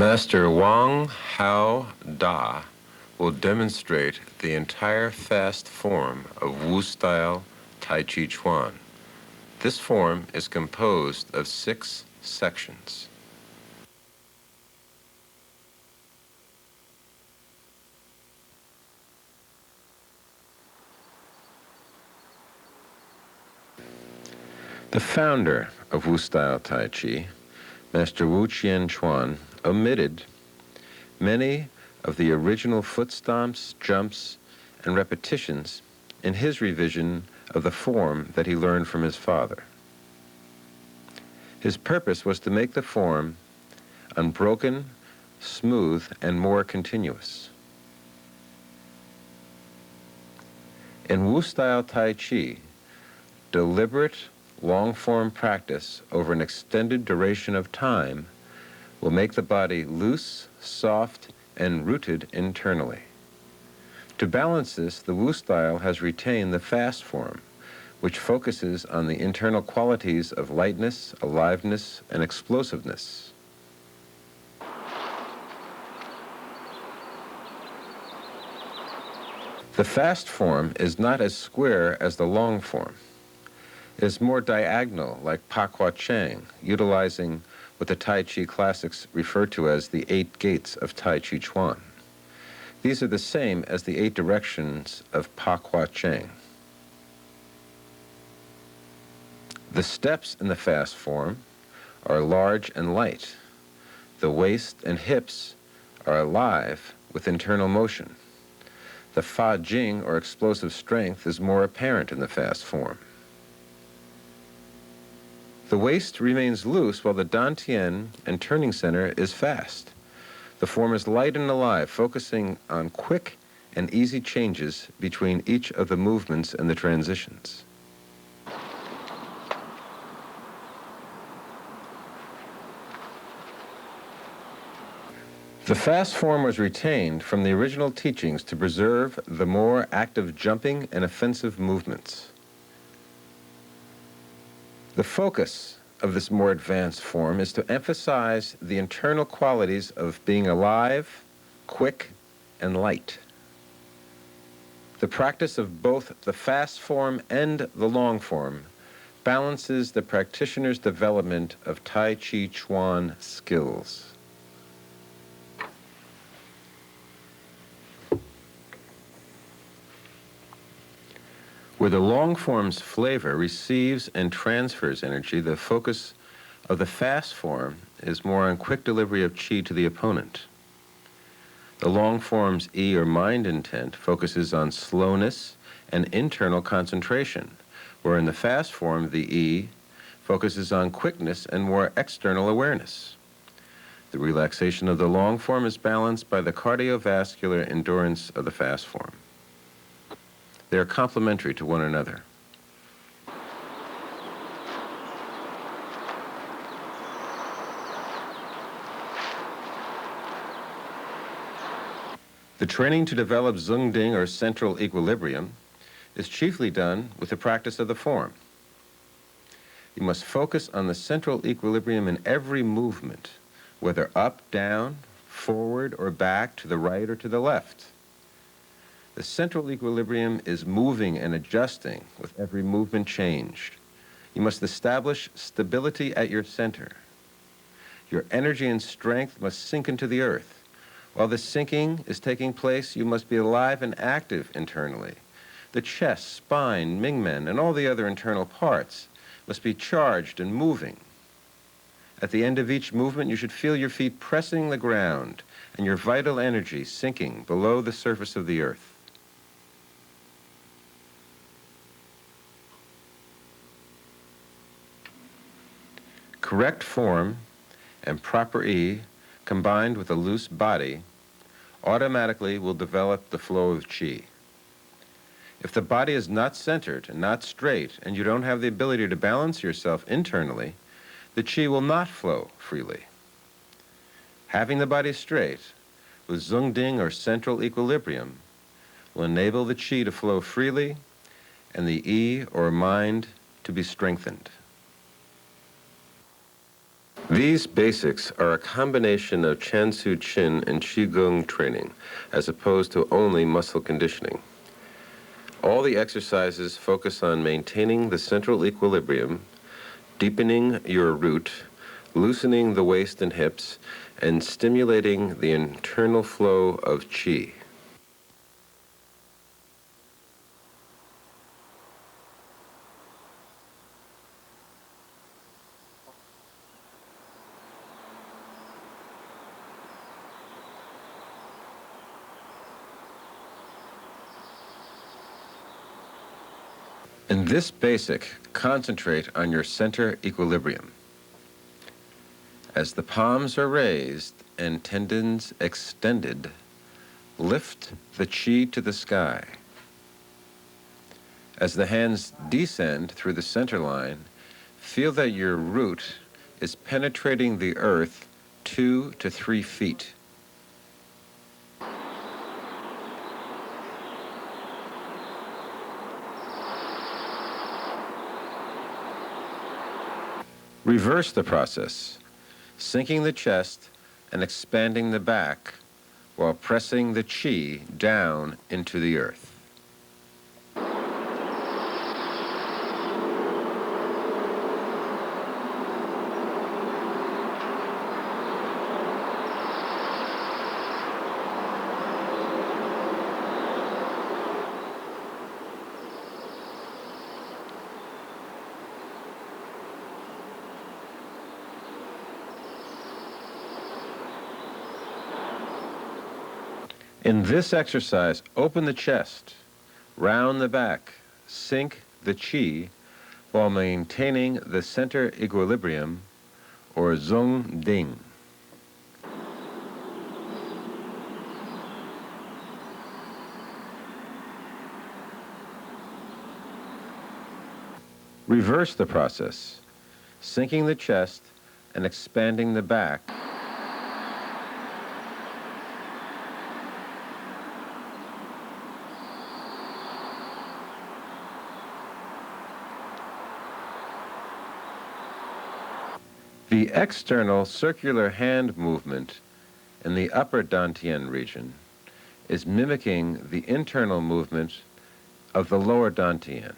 Master Wang Hao Da will demonstrate the entire fast form of Wu-style Tai Chi Chuan. This form is composed of 6 sections. The founder of Wu-style Tai Chi, Master Wu Chien Chuan, omitted many of the original foot stomps, jumps, and repetitions in his revision of the form that he learned from his father. His purpose was to make the form unbroken, smooth, and more continuous. In Wu-style Tai Chi, deliberate, long-form practice over an extended duration of time will make the body loose, soft, and rooted internally. To balance this, the Wu style has retained the fast form, which focuses on the internal qualities of lightness, aliveness, and explosiveness. The fast form is not as square as the long form. It is more diagonal, like Pa Kua Chang, utilizing what the Tai Chi classics refer to as the 8 gates of Tai Chi Chuan. These are the same as the 8 directions of Pa Kua Chang. The steps in the fast form are large and light. The waist and hips are alive with internal motion. The Fa Jing, or explosive strength, is more apparent in the fast form. The waist remains loose while the dantian and turning center is fast. The form is light and alive, focusing on quick and easy changes between each of the movements and the transitions. The fast form was retained from the original teachings to preserve the more active jumping and offensive movements. The focus of this more advanced form is to emphasize the internal qualities of being alive, quick, and light. The practice of both the fast form and the long form balances the practitioner's development of Tai Chi Chuan skills. Where the long form's flavor receives and transfers energy, the focus of the fast form is more on quick delivery of qi to the opponent. The long form's E, or mind intent, focuses on slowness and internal concentration, where in the fast form the E focuses on quickness and more external awareness. The relaxation of the long form is balanced by the cardiovascular endurance of the fast form. They are complementary to one another. The training to develop Zhengding, or central equilibrium, is chiefly done with the practice of the form. You must focus on the central equilibrium in every movement, whether up, down, forward, or back, to the right or to the left. The central equilibrium is moving and adjusting with every movement changed. You must establish stability at your center. Your energy and strength must sink into the earth. While this sinking is taking place, you must be alive and active internally. The chest, spine, Mingmen, and all the other internal parts must be charged and moving. At the end of each movement, you should feel your feet pressing the ground and your vital energy sinking below the surface of the earth. Correct form and proper E, combined with a loose body, automatically will develop the flow of qi. If the body is not centered and not straight, and you don't have the ability to balance yourself internally, the qi will not flow freely. Having the body straight, with Zhengding, or central equilibrium, will enable the qi to flow freely and the E, or mind, to be strengthened. These basics are a combination of Chansu Chin and Qigong training, as opposed to only muscle conditioning. All the exercises focus on maintaining the central equilibrium, deepening your root, loosening the waist and hips, and stimulating the internal flow of qi. In this basic, concentrate on your center equilibrium. As the palms are raised and tendons extended, lift the qi to the sky. As the hands descend through the center line, feel that your root is penetrating the earth 2 to 3 feet. Reverse the process, sinking the chest and expanding the back while pressing the qi down into the earth. In this exercise, open the chest, round the back, sink the qi while maintaining the center equilibrium, or zong ding. Reverse the process, sinking the chest and expanding the back. The external circular hand movement in the upper dantian region is mimicking the internal movement of the lower dantian.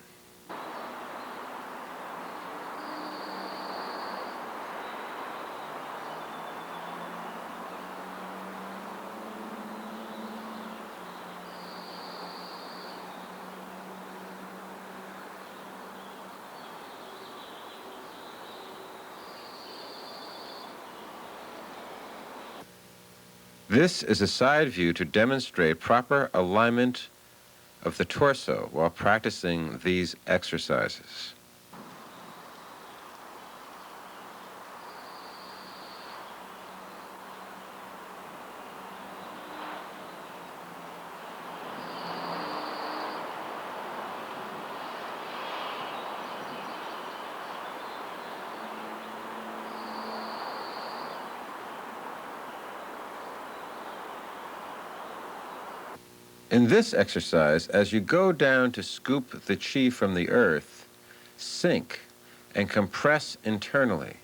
This is a side view to demonstrate proper alignment of the torso while practicing these exercises. In this exercise, as you go down to scoop the qi from the earth, sink and compress internally.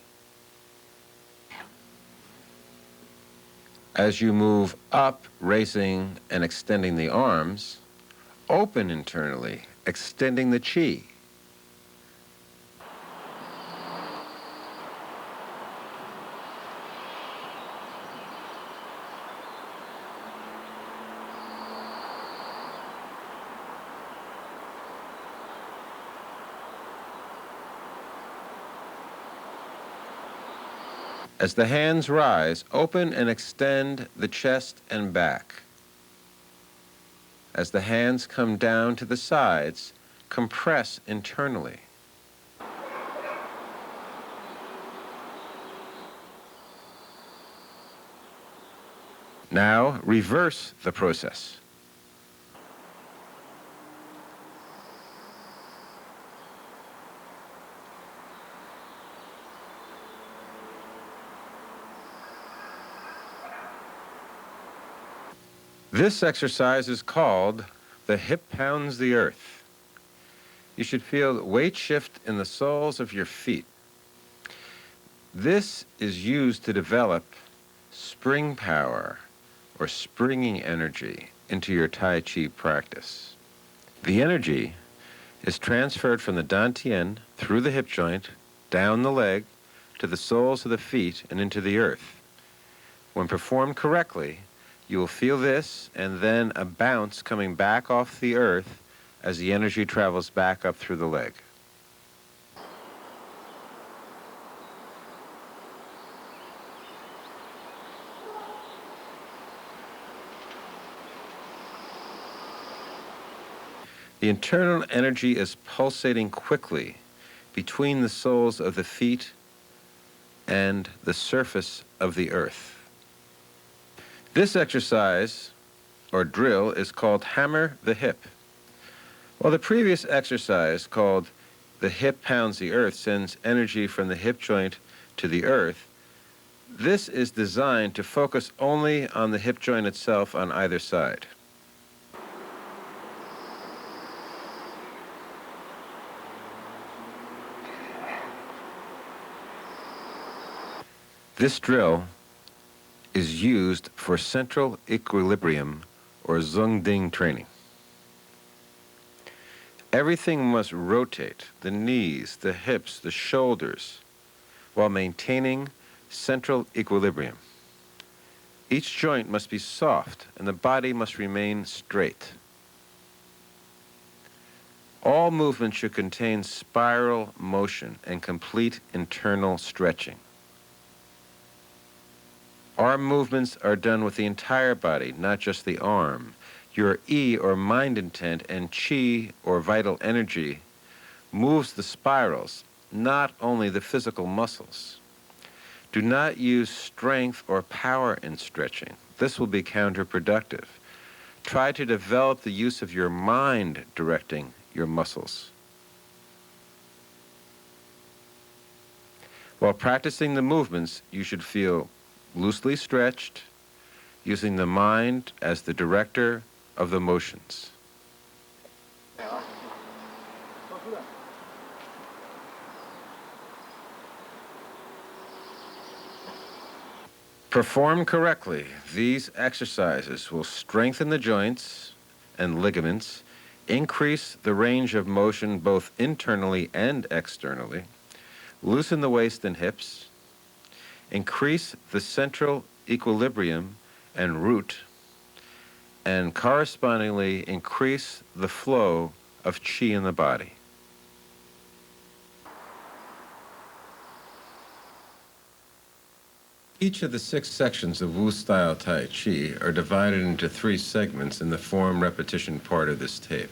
As you move up, raising and extending the arms, open internally, extending the qi. As the hands rise, open and extend the chest and back. As the hands come down to the sides, compress internally. Now, reverse the process. This exercise is called the hip pounds the earth. You should feel weight shift in the soles of your feet. This is used to develop spring power or springing energy into your Tai Chi practice. The energy is transferred from the dantian through the hip joint, down the leg, to the soles of the feet and into the earth. When performed correctly, you will feel this and then a bounce coming back off the earth as the energy travels back up through the leg. The internal energy is pulsating quickly between the soles of the feet and the surface of the earth. This exercise, or drill, is called hammer the hip. While the previous exercise, called the hip pounds the earth, sends energy from the hip joint to the earth, this is designed to focus only on the hip joint itself on either side. This drill is used for central equilibrium or zungding training. Everything must rotate, the knees, the hips, the shoulders, while maintaining central equilibrium. Each joint must be soft and the body must remain straight. All movement should contain spiral motion and complete internal stretching. Arm movements are done with the entire body, not just the arm. Your E, or mind intent, and Chi, or vital energy, moves the spirals, not only the physical muscles. Do not use strength or power in stretching. This will be counterproductive. Try to develop the use of your mind directing your muscles. While practicing the movements, you should feel loosely stretched, using the mind as the director of the motions. Performed correctly, these exercises will strengthen the joints and ligaments, increase the range of motion both internally and externally, loosen the waist and hips, increase the central equilibrium and root, and correspondingly increase the flow of qi in the body. Each of the 6 sections of Wu-style Tai Chi are divided into 3 segments in the form repetition part of this tape.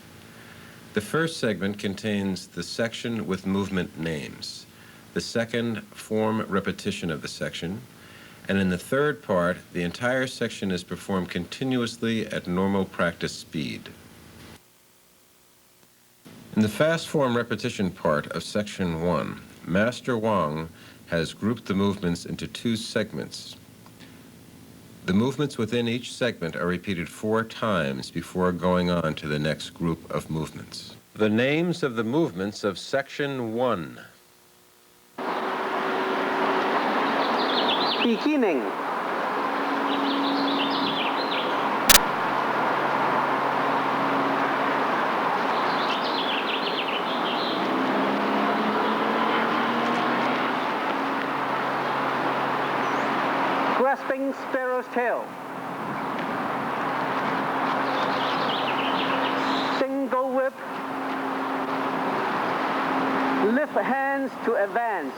The first segment contains the section with movement names, the second form repetition of the section, and in the third part, the entire section is performed continuously at normal practice speed. In the fast form repetition part of section 1, Master Wang has grouped the movements into 2 segments. The movements within each segment are repeated 4 times before going on to the next group of movements. The names of the movements of section 1. Beginning. Grasping sparrow's tail. Single whip. Lift hands to advance.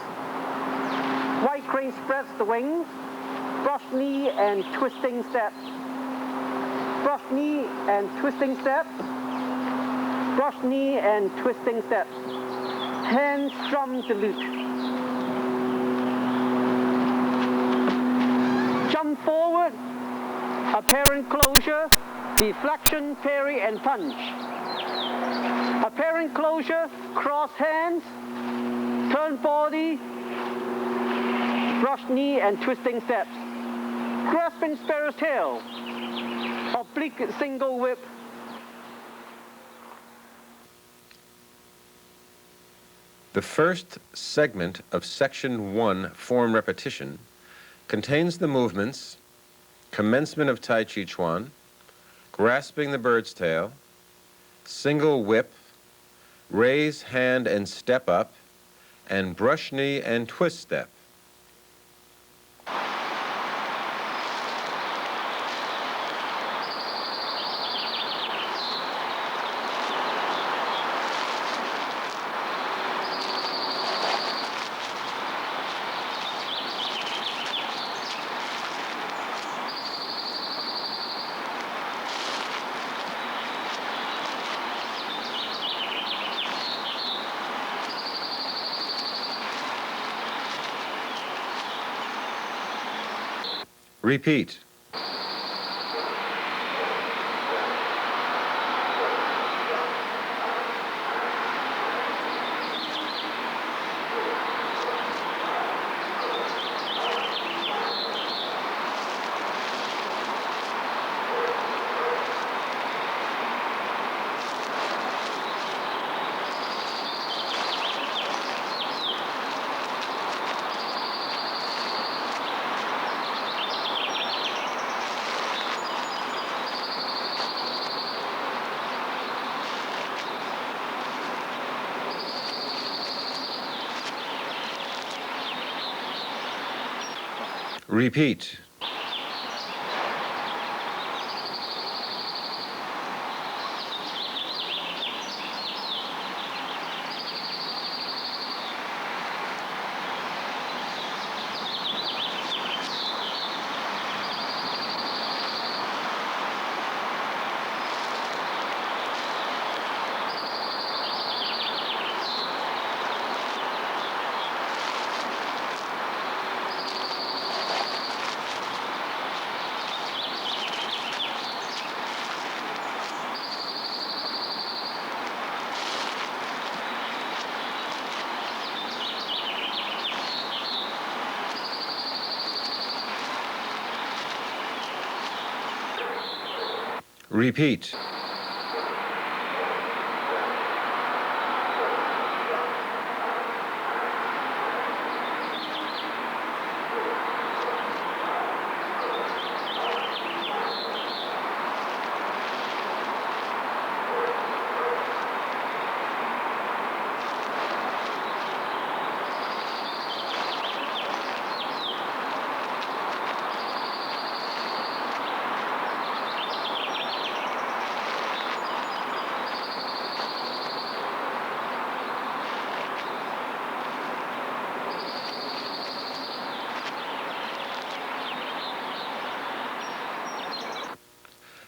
White crane spreads the wings. Brush knee and twisting steps. Brush knee and twisting steps. Brush knee and twisting steps. Hands strum the lute. Jump forward, apparent closure, deflection, parry, and punch. Apparent closure, cross hands, turn body, brush knee and twisting steps. Grasping sparrow's tail, oblique single whip. The The first segment of Section 1 form repetition contains the movements commencement of Tai Chi Chuan, grasping the bird's tail, single whip, raise hand and step up, and brush knee and twist step. Repeat. Repeat. Repeat.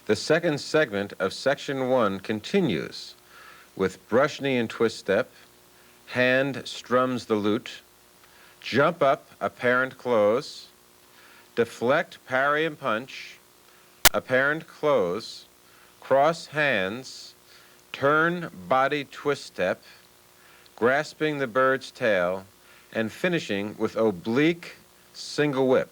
The second segment of Section 1 continues with brush knee and twist step, hand strums the lute, jump up, apparent close, deflect, parry and punch, apparent close, cross hands, turn body twist step, grasping the bird's tail, and finishing with oblique single whip.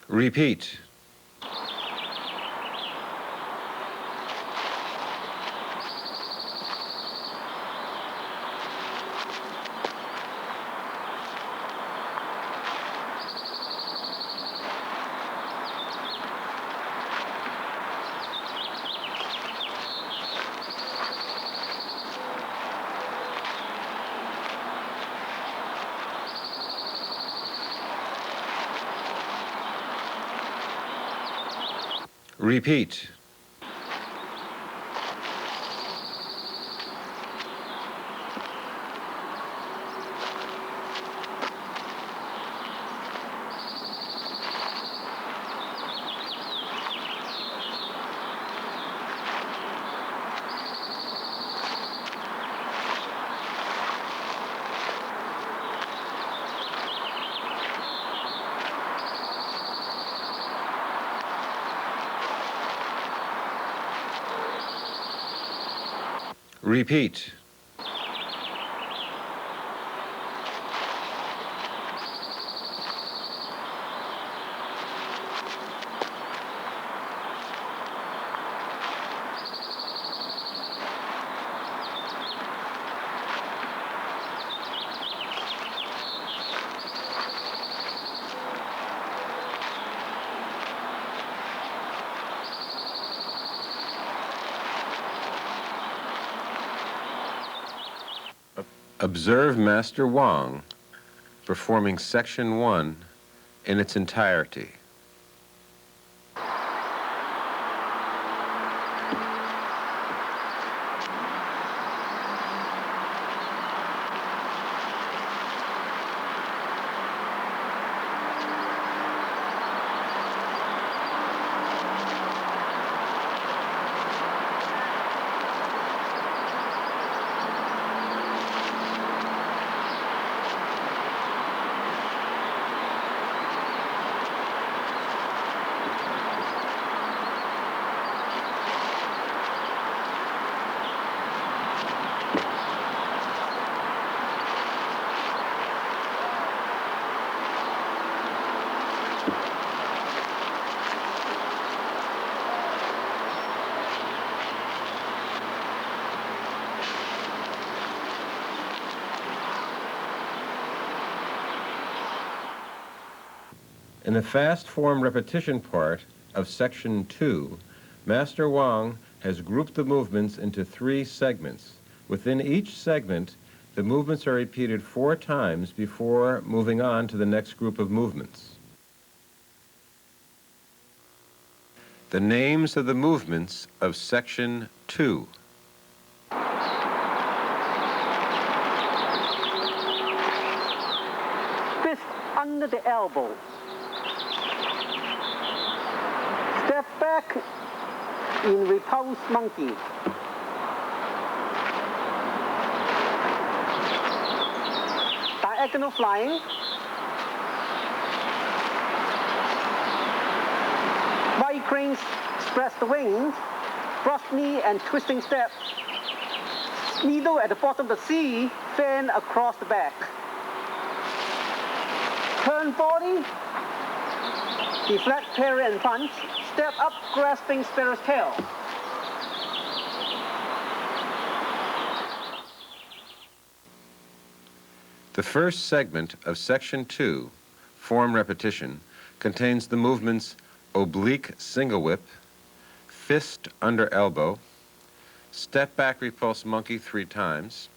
Repeat. Repeat. Repeat. Observe Master Wang performing Section 1 in its entirety. In the fast form repetition part of Section 2, Master Wang has grouped the movements into 3 segments. Within each segment, the movements are repeated 4 times before moving on to the next group of movements. The names of the movements of Section 2. Fist under the elbow. Step back in repose monkey. Diagonal flying. Wide cranes express the wings. Brush knee and twisting step. Needle at the bottom of the C, fan across the back. Turn body. Deflect, parry, and punch. Step up, grasping sparrow's tail. The first segment of Section 2, form repetition, contains the movements oblique single whip, fist under elbow, step back repulse monkey 3 times,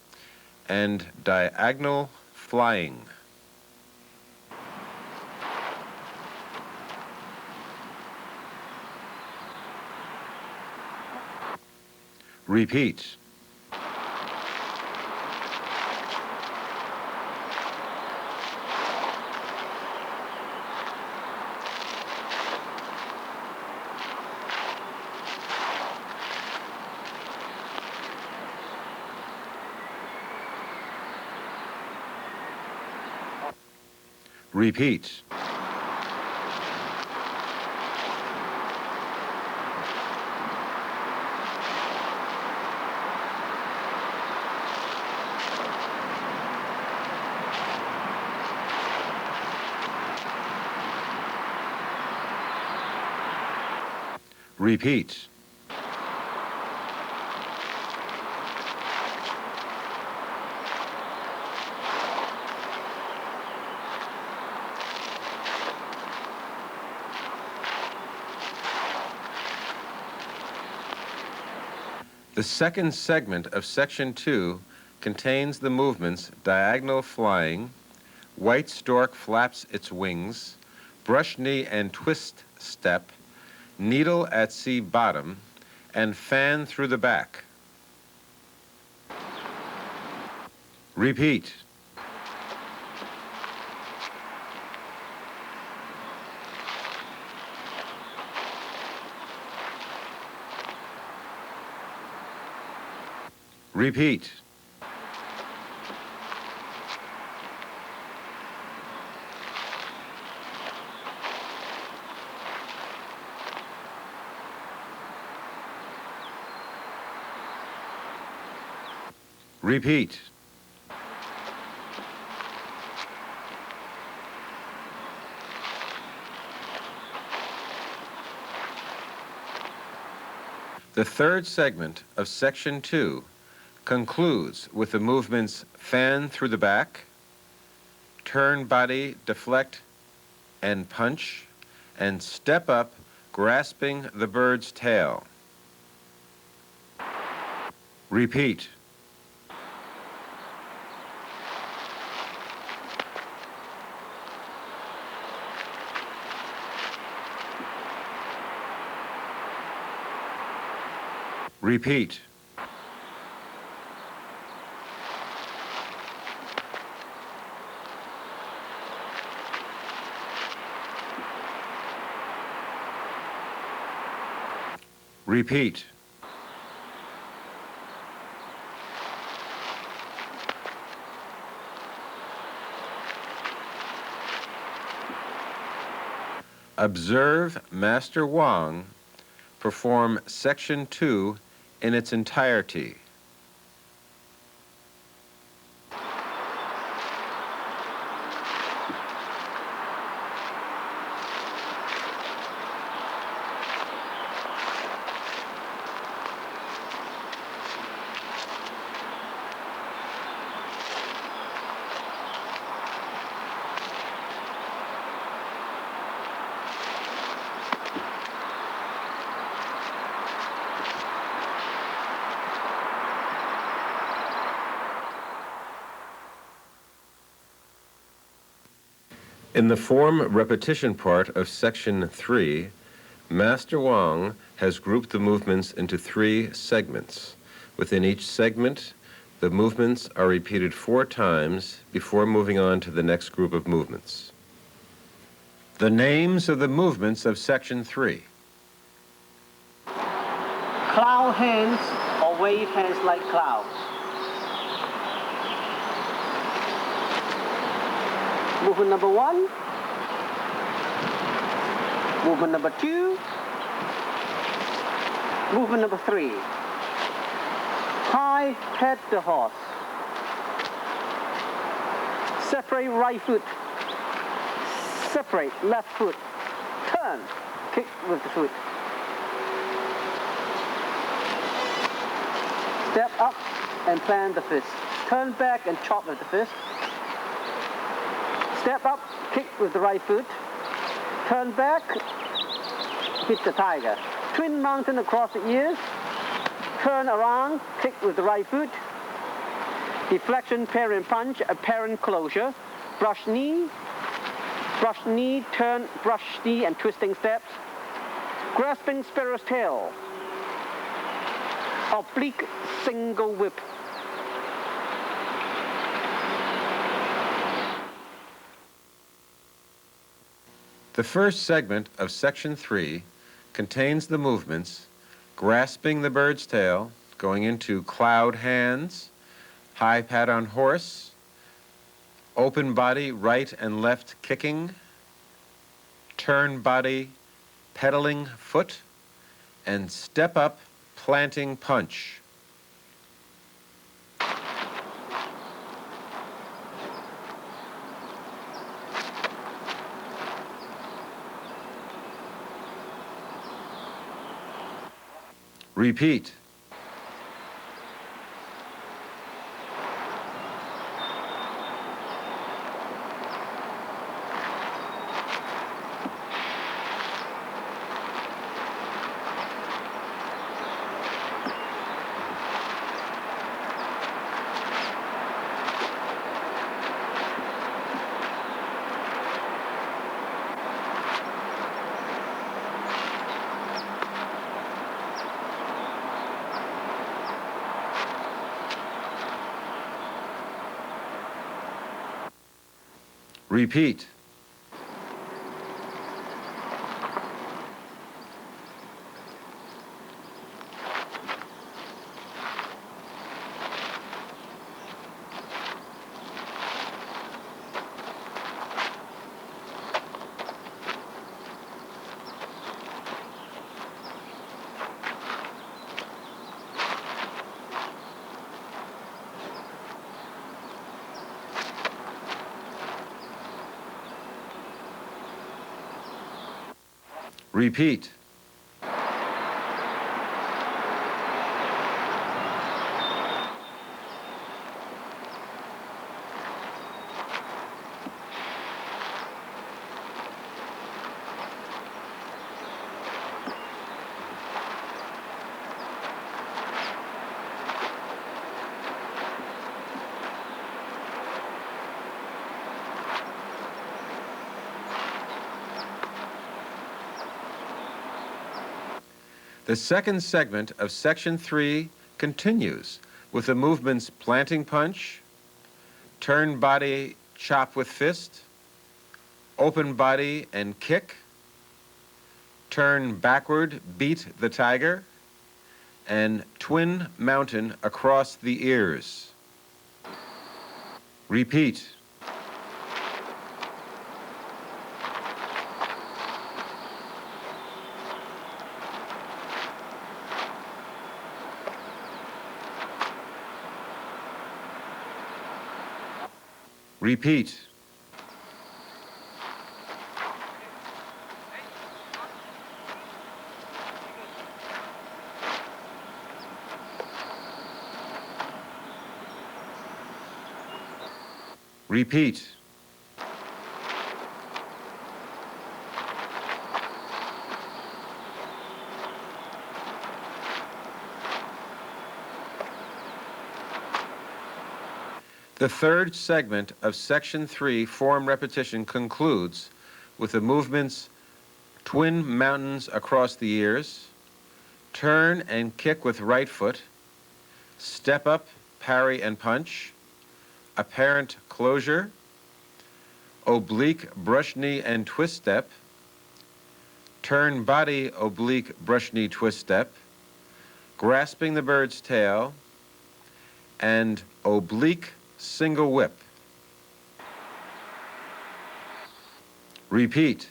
and diagonal flying. Repeat. Repeat. Repeat. The second segment of Section 2 contains the movements diagonal flying, white stork flaps its wings, brush knee and twist step, needle at C bottom, and fan through the back. Repeat. Repeat. Repeat. The third segment of Section 2 concludes with the movements fan through the back, turn body, deflect, and punch, and step up, grasping the bird's tail. Repeat. Repeat. Repeat. Observe Master Wang perform Section 2 in its entirety. In the form repetition part of Section 3, Master Wang has grouped the movements into 3 segments. Within each segment, the movements are repeated 4 times before moving on to the next group of movements. The names of the movements of Section 3. Cloud hands or wave hands like clouds. Movement number 1. Movement number 2. Movement number 3. High pet the horse. Separate right foot. Separate left foot. Turn. Kick with the foot. Step up and plant the fist. Turn back and chop with the fist. Step up, kick with the right foot. Turn back, hit the tiger. Twin mountain across the ears. Turn around, kick with the right foot. Deflection, parent punch, apparent closure. Brush knee, turn, brush knee and twisting steps. Grasping sparrow's tail. Oblique single whip. The first segment of Section 3 contains the movements grasping the bird's tail, going into cloud hands, high pat on horse, open body right and left kicking, turn body pedaling foot, and step up planting punch. Repeat. Repeat. Repeat. The second segment of Section 3 continues with the movements planting punch, turn body chop with fist, open body and kick, turn backward beat the tiger, and twin mountain across the ears. Repeat. Repeat. Repeat. The third segment of Section 3 form repetition concludes with the movements twin mountains across the ears, turn and kick with right foot, step up, parry and punch, apparent closure, oblique brush knee and twist step, turn body oblique brush knee twist step, grasping the bird's tail, and oblique single whip. Repeat.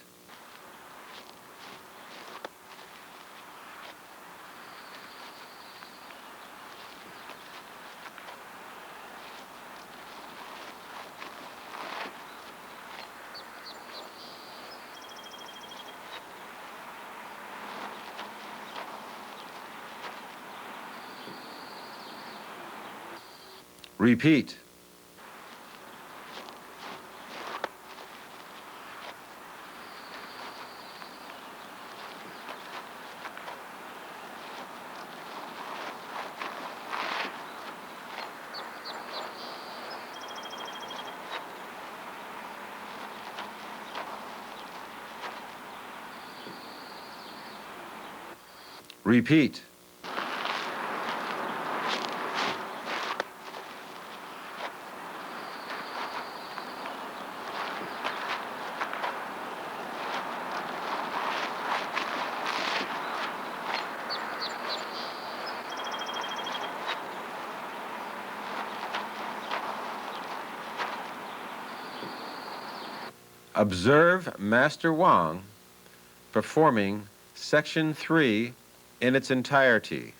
Repeat. Repeat. Observe Master Wang performing Section 3 in its entirety.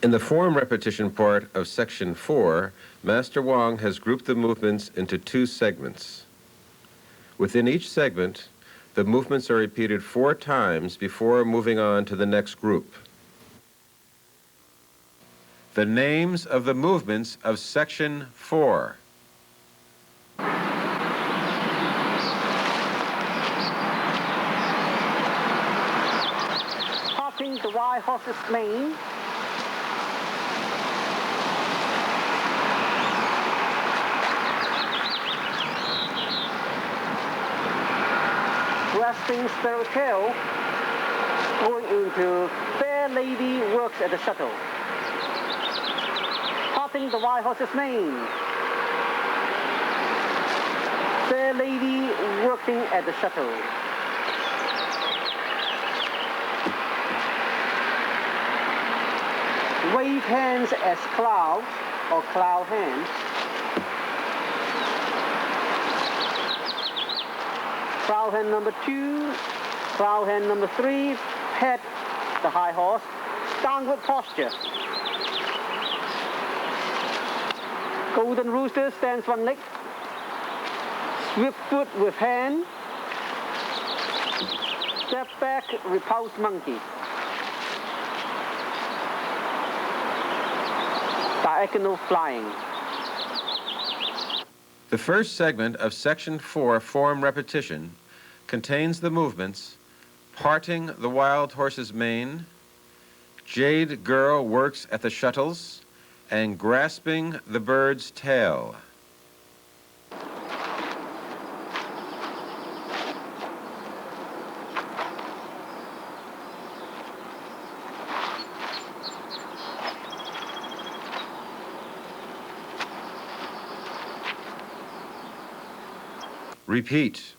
In the form repetition part of Section 4, Master Wang has grouped the movements into two segments. Within each segment, the movements are repeated 4 times before moving on to the next group. The names of the movements of Section 4. Parting the wild horse's mane, grasping sparrow tail, going into fair lady works at the shuttle. Parting the wild horse's mane, fair lady working at the shuttle. wave hands as clouds or cloud hands. Cloud hand number 2, cloud hand number 3, pet the high horse, downward posture. Golden rooster stands one leg, swift foot with hand, step back, repulse monkey. Diagonal flying. The first segment of Section 4 form repetition contains the movements parting the wild horse's mane, jade girl works at the shuttles, and grasping the bird's tail. Repeat.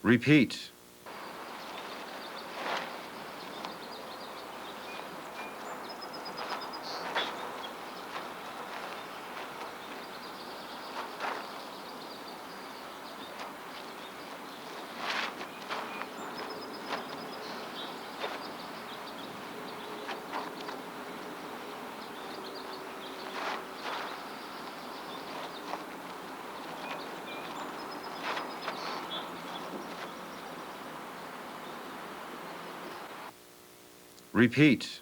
Repeat. Repeat.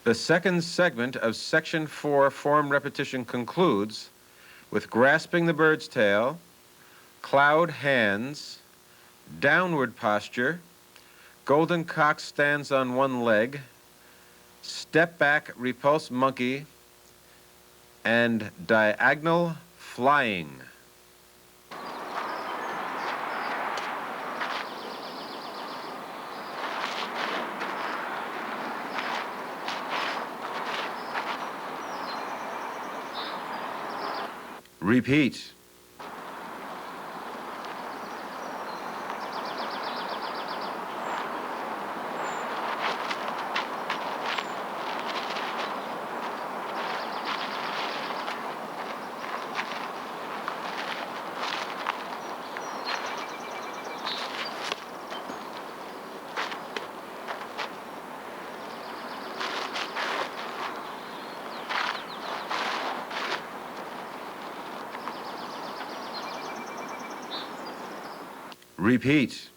The second segment of Section 4 form repetition concludes with grasping the bird's tail, cloud hands, downward posture, golden cock stands on one leg, step back repulse monkey, and diagonal flying. Repeat. Repeat.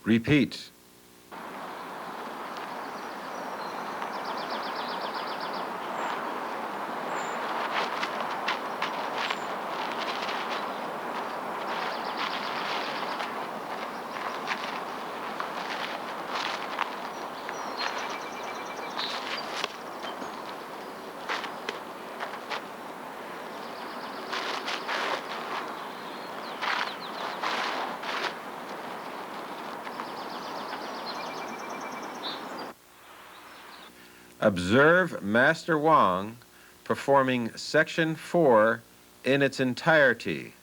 Repeat. Observe Master Wang performing Section 4 in its entirety.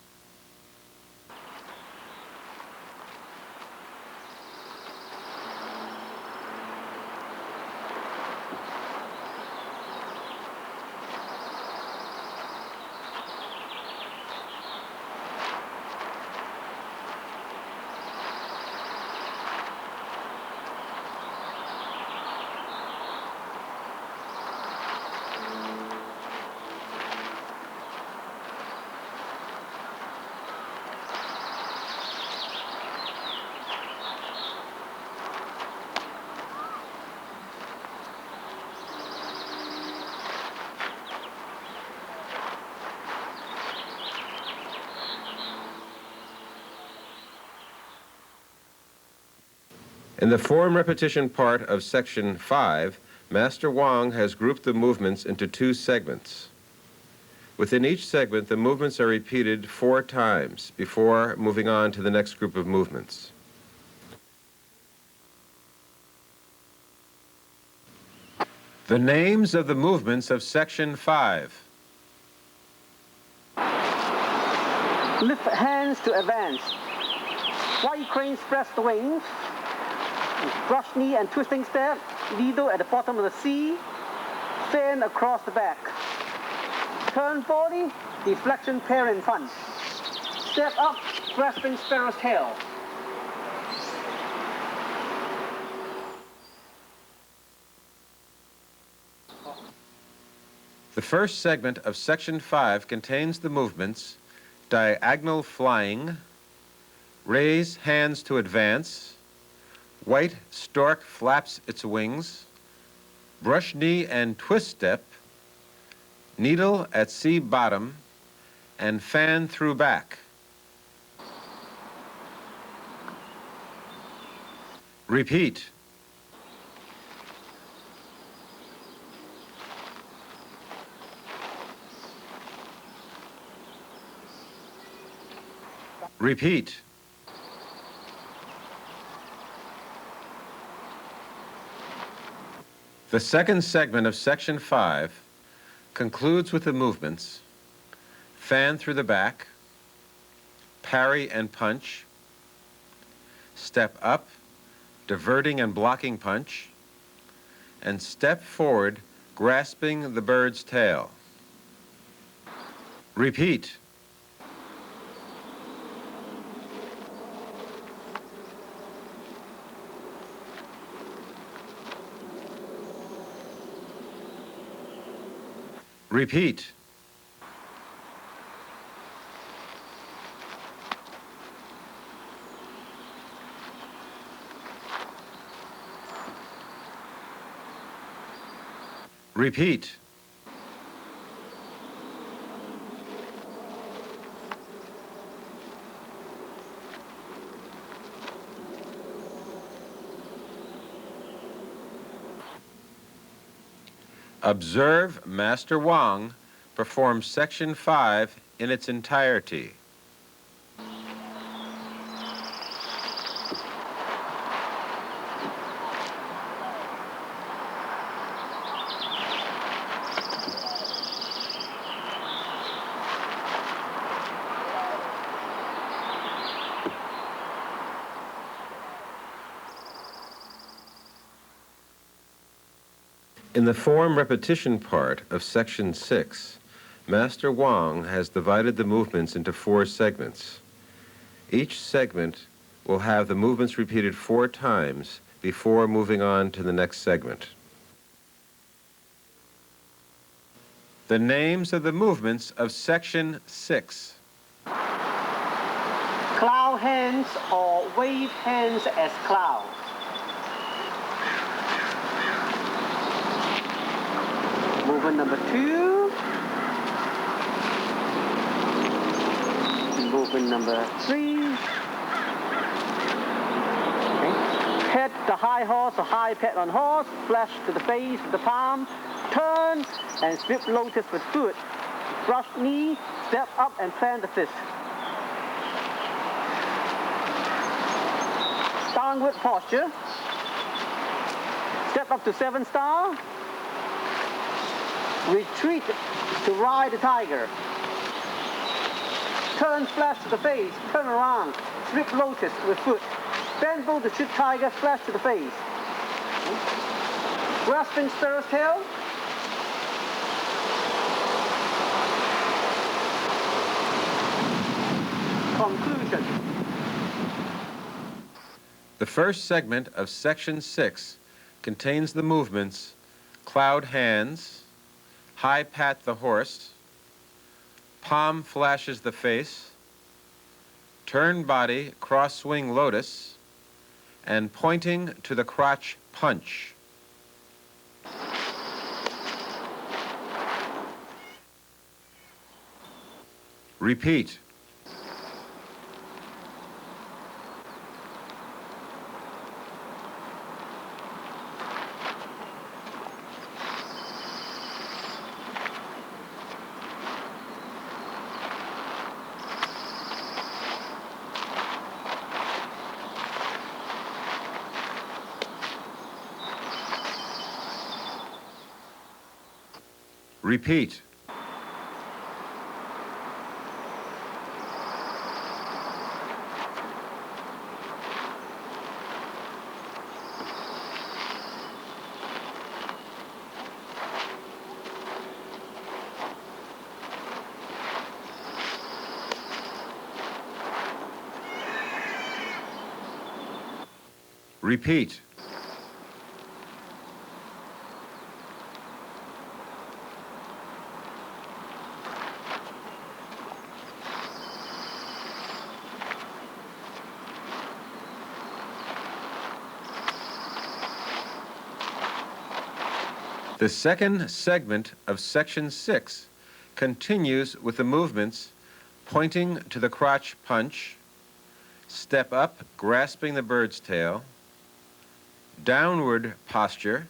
In the form repetition part of Section 5, Master Wang has grouped the movements into 2 segments. Within each segment, the movements are repeated 4 times before moving on to the next group of movements. The names of the movements of Section 5. Lift hands to advance. Wide cranes press the wings. Brush knee and twisting step. Needle at the bottom of the C. Fan across the back. Turn 40. Deflection pair in front. Step up, grasping sparrow's tail. The first segment of Section 5 contains the movements diagonal flying, raise hands to advance, white stork flaps its wings, brush knee and twist step, needle at C bottom, and fan through back. Repeat. Repeat. The second segment of Section 5 concludes with the movements fan through the back, parry and punch, step up, diverting and blocking punch, and step forward, grasping the bird's tail. Repeat. Repeat. Repeat. Observe Master Wang perform Section 5 in its entirety. In the form repetition part of Section 6, Master Wang has divided the movements into 4 segments. Each segment will have the movements repeated 4 times before moving on to the next segment. The names of the movements of Section 6. Cloud hands or wave hands as clouds. Movement number 2. Movement number 3. Okay. Pet the high horse or high pet on horse. Flash to the face with the palm. Turn and slip lotus with foot. Brush knee, step up and plant the fist. Downward posture. Step up to 7 star. Retreat to ride the tiger. Turn flash to the face, turn around, slip lotus with foot. Bend bow to shoot tiger, flash to the face. Grasping sparrow's tail. Conclusion. The first segment of Section 6 contains the movements cloud hands, high pat the horse, palm flashes the face, turn body, cross swing lotus, and pointing to the crotch punch. Repeat. Repeat. Repeat. The second segment of Section 6 continues with the movements pointing to the crotch punch, step up, grasping the bird's tail, downward posture,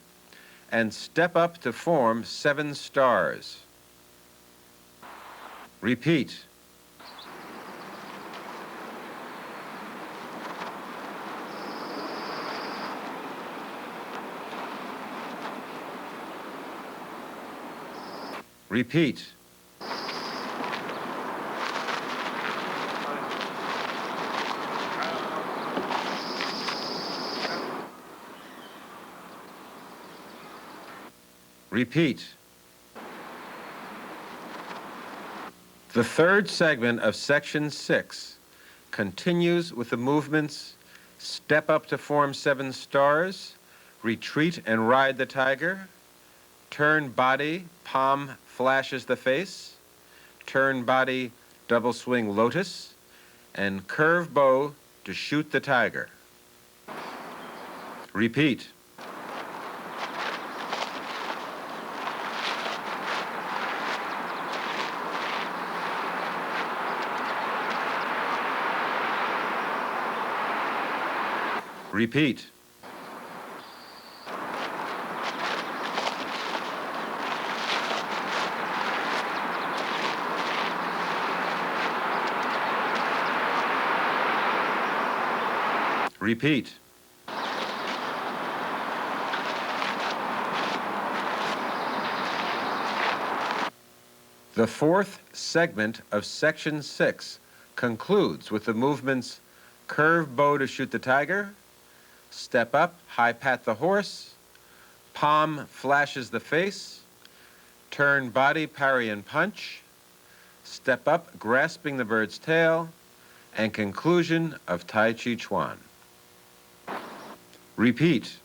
and step up to form 7 stars. Repeat. Repeat. Repeat. The third segment of Section 6 continues with the movements step up to form 7 stars, retreat and ride the tiger, turn body, palm flashes the face, turn body, double swing lotus, and curve bow to shoot the tiger. Repeat. Repeat. Repeat. The fourth segment of Section 6 concludes with the movements curve bow to shoot the tiger, step up, high pat the horse, palm flashes the face, turn body, parry and punch, step up, grasping the bird's tail, and conclusion of Tai Chi Chuan. Repeat.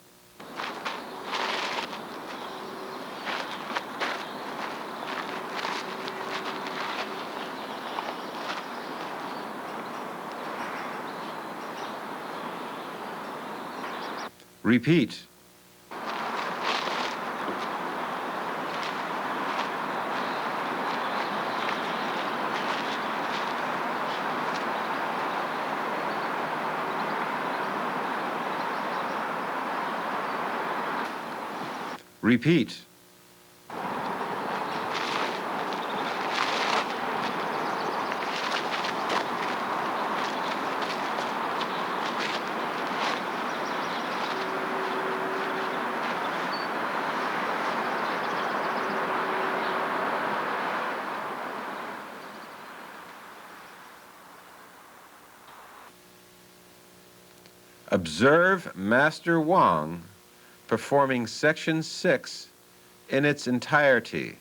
Repeat. Repeat. Observe Master Wang performing section 6 in its entirety.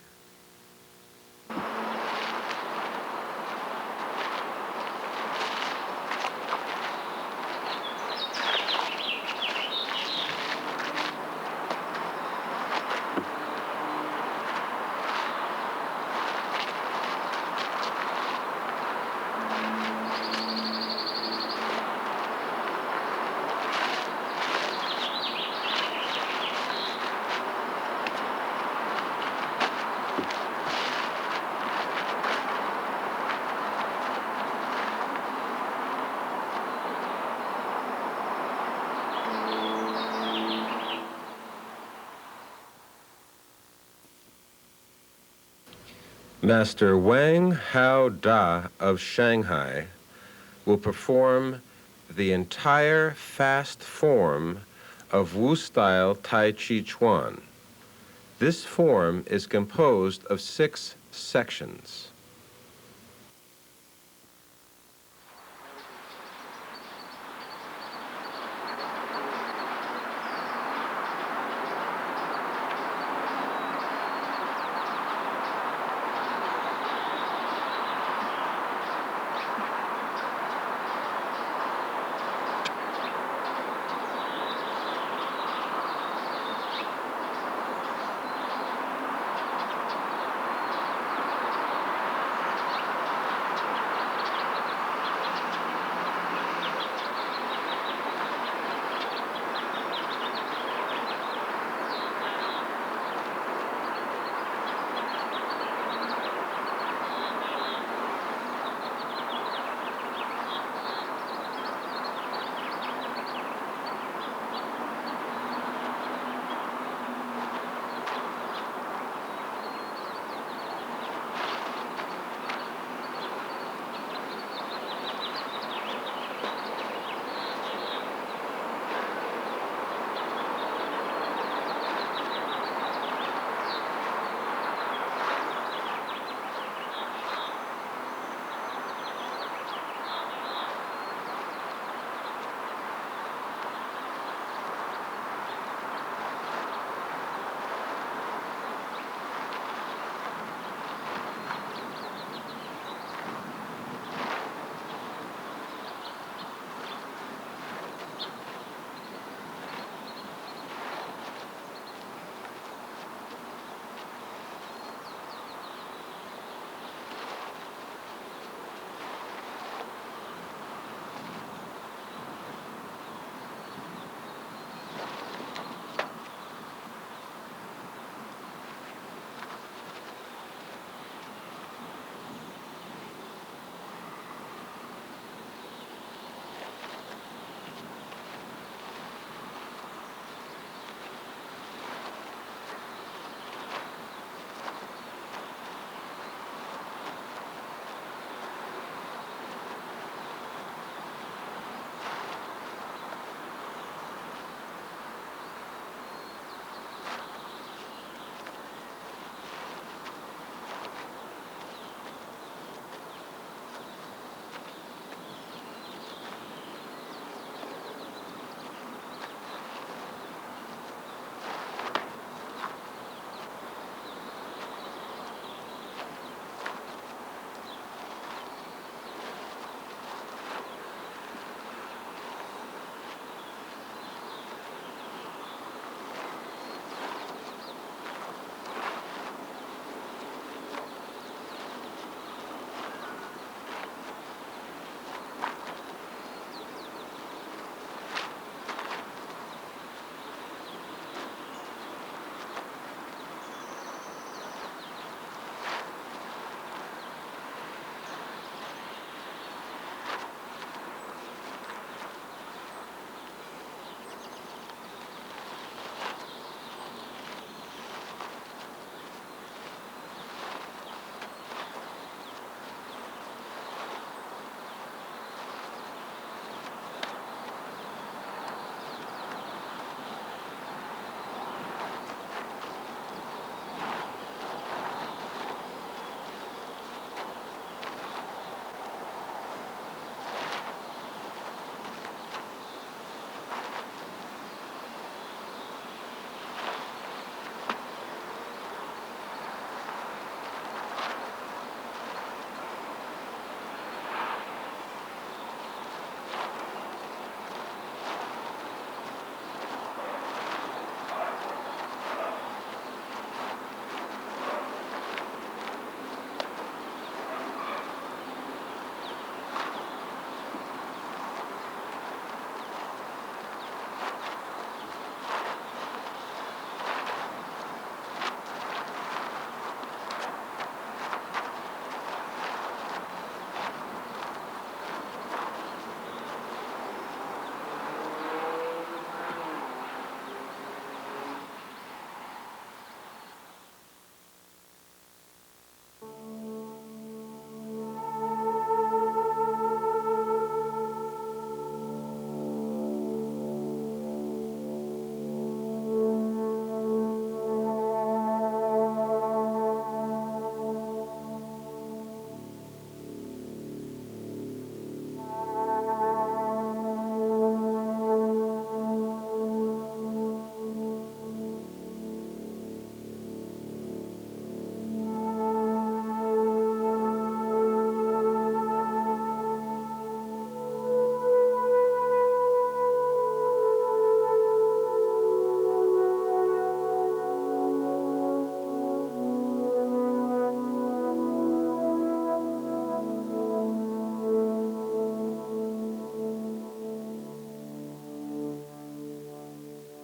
Master Wang Hao Da of Shanghai will perform the entire fast form of Wu-style Tai Chi Chuan. This form is composed of 6 sections.